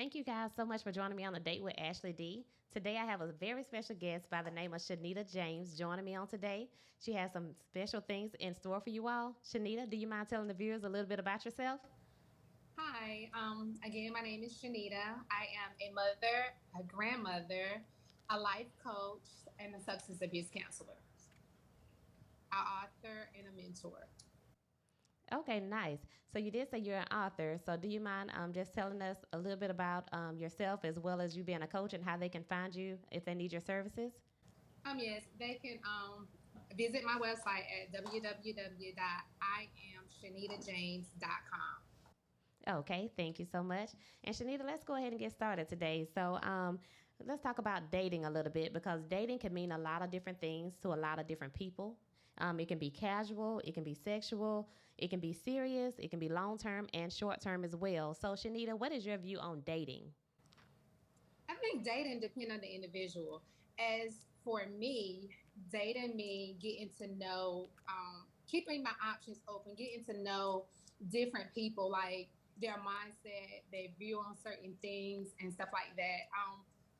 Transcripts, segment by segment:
Thank you guys so much for joining me on the date with Ashley D. Today I have a very special guest by the name of Shenita James joining me on today. She has some special things in store for you all. Shenita, do you mind telling the viewers a little bit about yourself? Hi, again, my name is Shenita. I am a mother, a grandmother, a life coach, and a substance abuse counselor, an author, and a mentor. Okay, nice. So you did say you're an author. So do you mind just telling us a little bit about yourself as well as you being a coach and how they can find you if they need your services? Yes, they can visit my website at www.iamshanitajames.com. Okay, thank you so much. And Shanita, let's go ahead and get started today. So, let's talk about dating a little bit because dating can mean a lot of different things to a lot of different people. It can be casual, it can be sexual, it can be serious, it can be long term and short term as well. So, Shanita, what is your view on dating? I think dating depends on the individual. As for me, dating me, getting to know, keeping my options open, getting to know different people, like their mindset, their view on certain things, and stuff like that.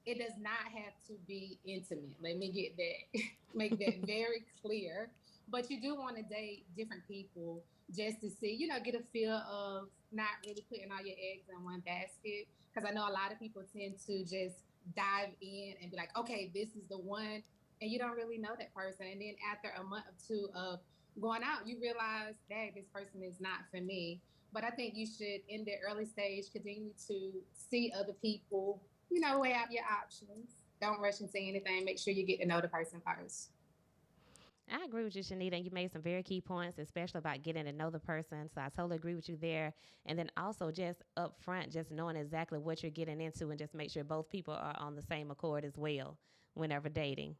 It does not have to be intimate. Let me get that, make that very clear. But you do want to date different people just to see, get a feel of not really putting all your eggs in one basket. Because I know a lot of people tend to just dive in and be like, okay, this is the one. And you don't really know that person. And then after a month or two of going out, you realize that this person is not for me. But I think you should, in the early stage, continue to see other people, weigh out your options. Don't rush into anything. Make sure you get to know the person first. I agree with you, Shanita, and you made some very key points, especially about getting to know the person. So I totally agree with you there. And then also just up front, just knowing exactly what you're getting into and just make sure both people are on the same accord as well whenever dating.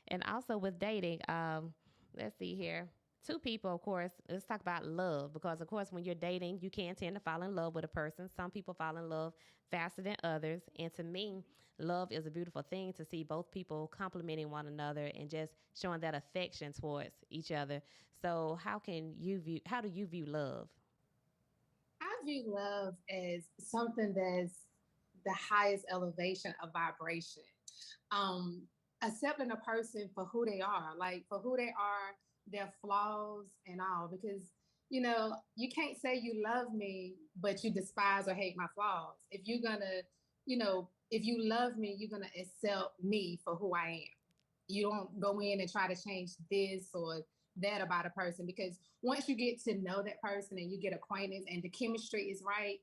And also with dating, let's see here. Two people, of course, let's talk about love because, of course, when you're dating, you can tend to fall in love with a person. Some people fall in love faster than others. And to me, love is a beautiful thing to see both people complimenting one another and just showing that affection towards each other. So, how do you view love? I view love as something that's the highest elevation of vibration. Accepting a person for who they are, like for who they are, their flaws and all, because you can't say you love me, but you despise or hate my flaws. If you're gonna, if you love me, you're gonna accept me for who I am. You don't go in and try to change this or that about a person because once you get to know that person and you get acquaintance and the chemistry is right,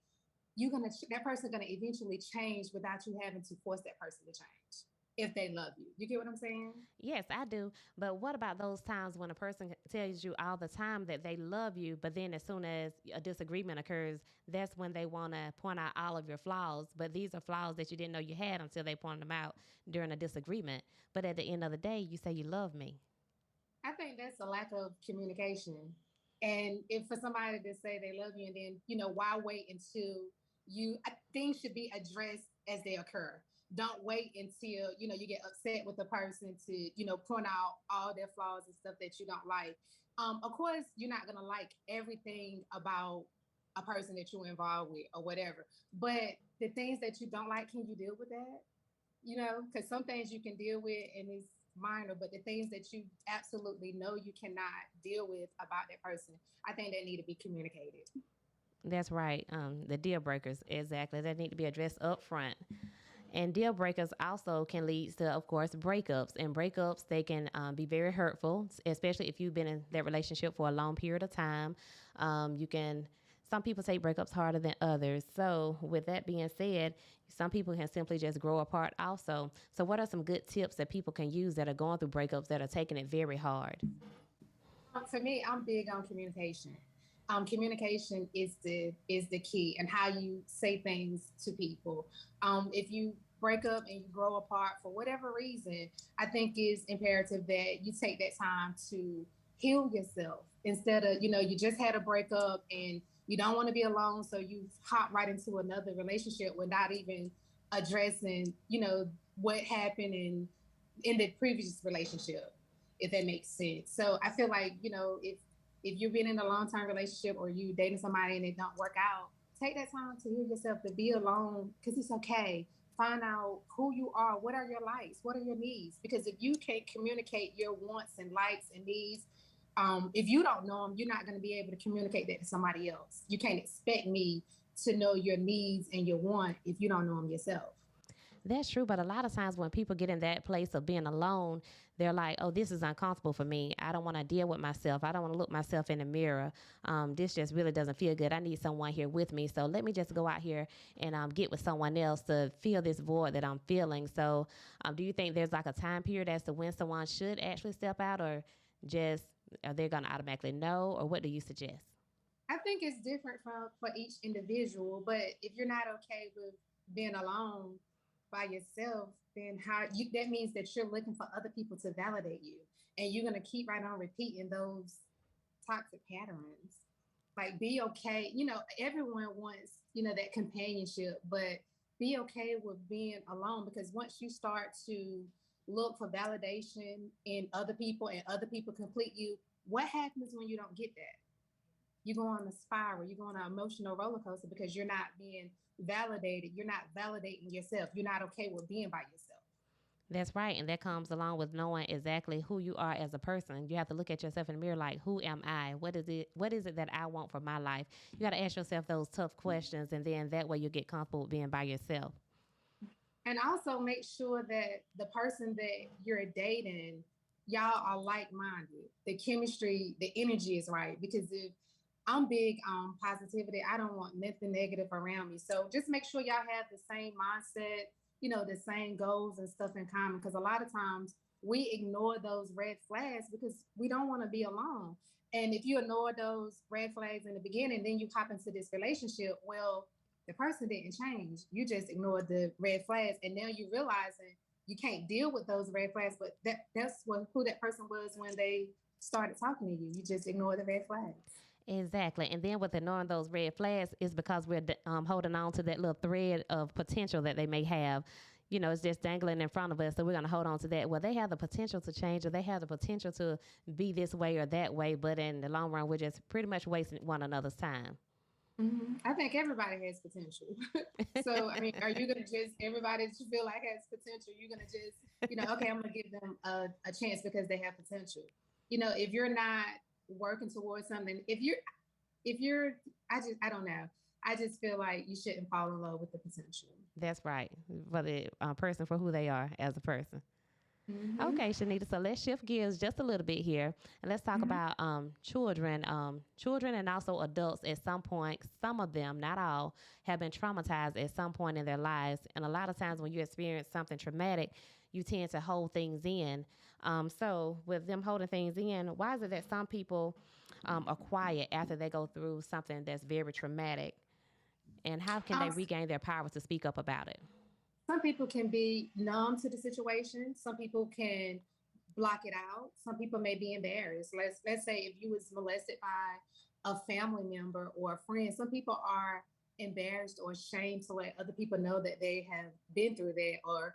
that person's gonna eventually change without you having to force that person to change if they love you. You get what I'm saying? Yes, I do. But what about those times when a person tells you all the time that they love you, but then as soon as a disagreement occurs, that's when they want to point out all of your flaws. But these are flaws that you didn't know you had until they pointed them out during a disagreement. But at the end of the day, you say you love me. I think that's a lack of communication. And if for somebody to say they love you and then, why wait until things should be addressed as they occur. Don't wait until, you get upset with the person to, point out all their flaws and stuff that you don't like. Of course, you're not going to like everything about a person that you're involved with or whatever. But the things that you don't like, can you deal with that? Because some things you can deal with and it's minor, but the things that you absolutely know you cannot deal with about that person, I think they need to be communicated. That's right. The deal breakers, exactly. That need to be addressed up front. And deal breakers also can lead to, of course, breakups. And breakups, they can be very hurtful, especially if you've been in that relationship for a long period of time. Some people take breakups harder than others. So, with that being said, some people can simply just grow apart also. So, what are some good tips that people can use that are going through breakups that are taking it very hard? For me, I'm big on communication. Communication is the key, and how you say things to people. If you break up and you grow apart for whatever reason, I think it's imperative that you take that time to heal yourself instead of you just had a breakup and you don't want to be alone, so you hop right into another relationship without even addressing what happened in the previous relationship, if that makes sense. So I feel like, if you've been in a long term relationship or you dating somebody and it don't work out, take that time to hear yourself, to be alone, because it's okay. Find out who you are. What are your likes? What are your needs? Because if you can't communicate your wants and likes and needs, if you don't know them, you're not going to be able to communicate that to somebody else. You can't expect me to know your needs and your want if you don't know them yourself. That's true, but a lot of times when people get in that place of being alone, they're like, "Oh, this is uncomfortable for me. I don't want to deal with myself. I don't want to look myself in the mirror. This just really doesn't feel good. I need someone here with me. So let me just go out here and get with someone else to fill this void that I'm feeling." So, do you think there's like a time period as to when someone should actually step out, or just are they going to automatically know, or what do you suggest? I think it's different for each individual, but if you're not okay with being alone by yourself, then how you that means that you're looking for other people to validate you. And you're gonna keep right on repeating those toxic patterns. Like be okay, everyone wants, that companionship, but be okay with being alone because once you start to look for validation in other people and other people complete you, what happens when you don't get that? You go on a spiral, you go on an emotional roller coaster because you're not being validated. You're not validating yourself. You're not okay with being by yourself. That's right. And that comes along with knowing exactly who you are as a person. You have to look at yourself in the mirror like, who am I? What is it that I want for my life? You got to ask yourself those tough questions, and then that way you get comfortable with being by yourself. And also make sure that the person that you're dating, y'all are like minded. The chemistry, the energy is right. Because if I'm big on positivity, I don't want nothing negative around me. So just make sure y'all have the same mindset, the same goals and stuff in common. Because a lot of times we ignore those red flags because we don't want to be alone. And if you ignore those red flags in the beginning, then you hop into this relationship. Well, the person didn't change. You just ignored the red flags, and now you realizing you can't deal with those red flags. But that's who that person was when they started talking to you. You just ignore the red flags. Exactly. And then with ignoring those red flags is because we're holding on to that little thread of potential that they may have. It's just dangling in front of us. So we're going to hold on to that. Well, they have the potential to change, or they have the potential to be this way or that way. But in the long run, we're just pretty much wasting one another's time. I think everybody has potential. So, I mean, are you going to just, everybody that you feel like has potential, you're going to just, okay, I'm going to give them a chance because they have potential. If you're not working towards something, if you're, I don't know. I just feel like you shouldn't fall in love with the potential. That's right. For the person for who they are as a person. Hmm. Okay, Shenita. So let's shift gears just a little bit here, and let's talk Hmm. about children, and also adults. At some point, some of them, not all, have been traumatized at some point in their lives. And a lot of times, when you experience something traumatic, you tend to hold things in. So, with them holding things in, why is it that some people are quiet after they go through something that's very traumatic? And how can they Um, regain their power to speak up about it? some people can be numb to the situation. Some people can block it out. Some people may be embarrassed. Let's say if you was molested by a family member or a friend, some people are embarrassed or ashamed to let other people know that they have been through that, or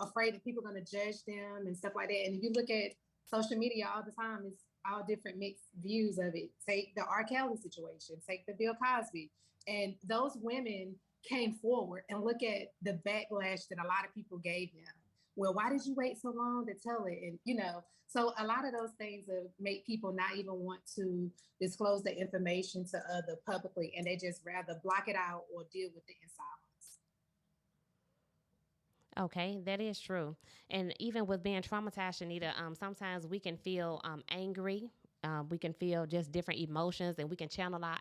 afraid that people are going to judge them and stuff like that. And if you look at social media all the time, it's all different mixed views of it. Take the R. Kelly situation, take the Bill Cosby, and those women came forward, and look at the backlash that a lot of people gave them. Well, why did you wait so long to tell it? And so a lot of those things make people not even want to disclose the information to other publicly, and they just rather block it out or deal with it in silence. Okay, that is true. And even with being traumatized, Shanita, sometimes we can feel angry. We can feel just different emotions, and we can channel our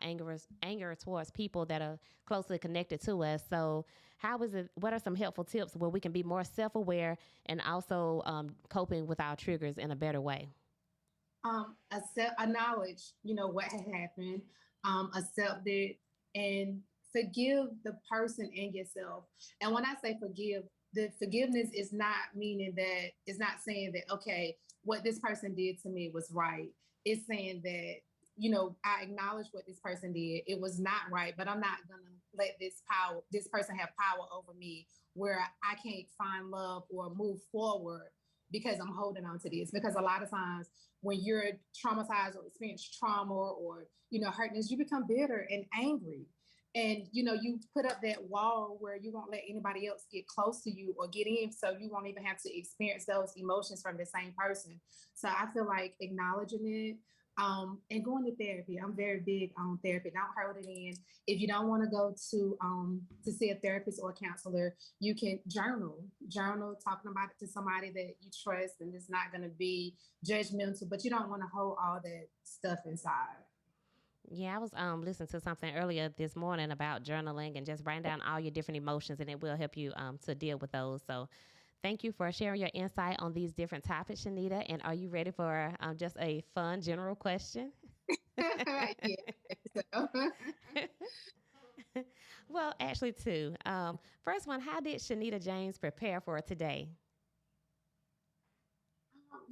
anger towards people that are closely connected to us. So, how is it? What are some helpful tips where we can be more self-aware and also coping with our triggers in a better way? Acknowledge, what had happened, accept it, and forgive the person and yourself. And when I say forgive, the forgiveness is not meaning that it's not saying that okay, what this person did to me was right. It's saying that I acknowledge what this person did. It was not right, but I'm not gonna let this person have power over me where I can't find love or move forward because I'm holding on to this. Because a lot of times when you're traumatized or experience trauma or hurtness, you become bitter and angry. and you put up that wall where you won't let anybody else get close to you or get in, so you won't even have to experience those emotions from the same person. So I feel like acknowledging it, and going to therapy. I'm very big on therapy. Don't hold it in. If you don't want to go to see a therapist or a counselor, you can journal, talking about it to somebody that you trust, and it's not going to be judgmental. But you don't want to hold all that stuff inside. Yeah, I was listening to something earlier this morning about journaling and just writing down all your different emotions, and it will help you to deal with those. So, thank you for sharing your insight on these different topics, Shanita. And are you ready for just a fun general question? Yeah. So, Well, actually, two. First one, how did Shanita James prepare for today?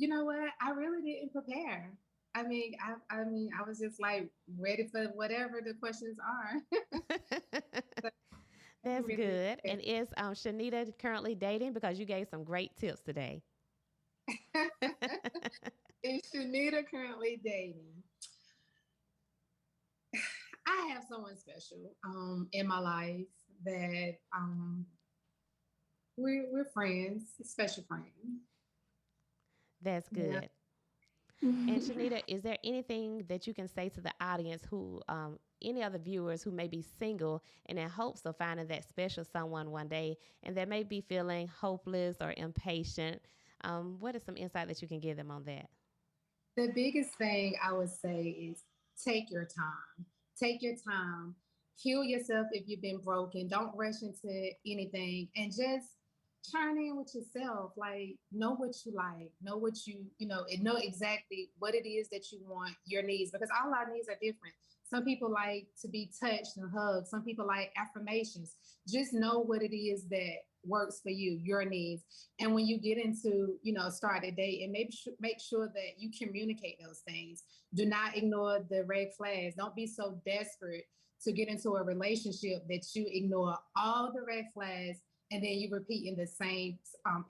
you know what? I really didn't prepare. I mean, I was just like ready for whatever the questions are. So I didn't That's really good. prepare. And is Shanita currently dating? Because you gave some great tips today. Is Shenita currently dating? I have someone special in my life that we're friends, special friends. That's Yeah. good. And Shanita, is there anything that you can say to the audience who, any other viewers who may be single and in hopes of finding that special someone one day and that may be feeling hopeless or impatient? What is some insight that you can give them on that? The biggest thing I would say is take your time. Take your time. Heal yourself if you've been broken. Don't rush into anything, and just turn in with yourself. Like, know what you like, know what and know exactly what it is that you want, your needs, because all our needs are different. Some people like to be touched and hugged. Some people like affirmations. Just know what it is that works for you, your needs. And when you get into, start a date, and maybe make sure that you communicate those things. Do not ignore the red flags. Don't be so desperate to get into a relationship that you ignore all the red flags, and then you repeat in the same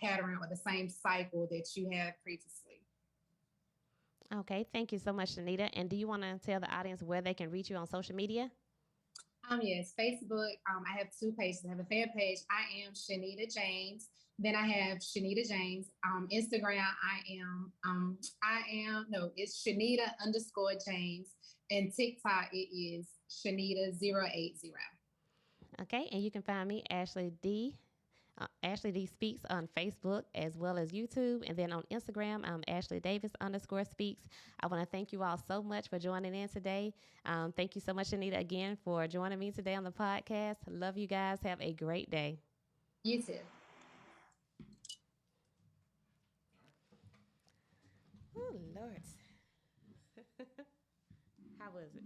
pattern or the same cycle that you had previously. Okay, thank you so much, Shanita. And do you want to tell the audience where they can reach you on social media? Yes, Facebook. I have two pages. I have a fan page. I am Shenita James. Then I have Shenita James. Instagram. I am. No, it's Shenita underscore James. And TikTok it is Shenita 080. Okay, and you can find me, Ashley D. Ashley D Speaks on Facebook as well as YouTube. And then on Instagram, I'm Ashley Davis underscore speaks. I want to thank you all so much for joining in today. Thank you so much, Anita, again for joining me today on the podcast. Love you guys. Have a great day. You too. Oh, Lord. How was it?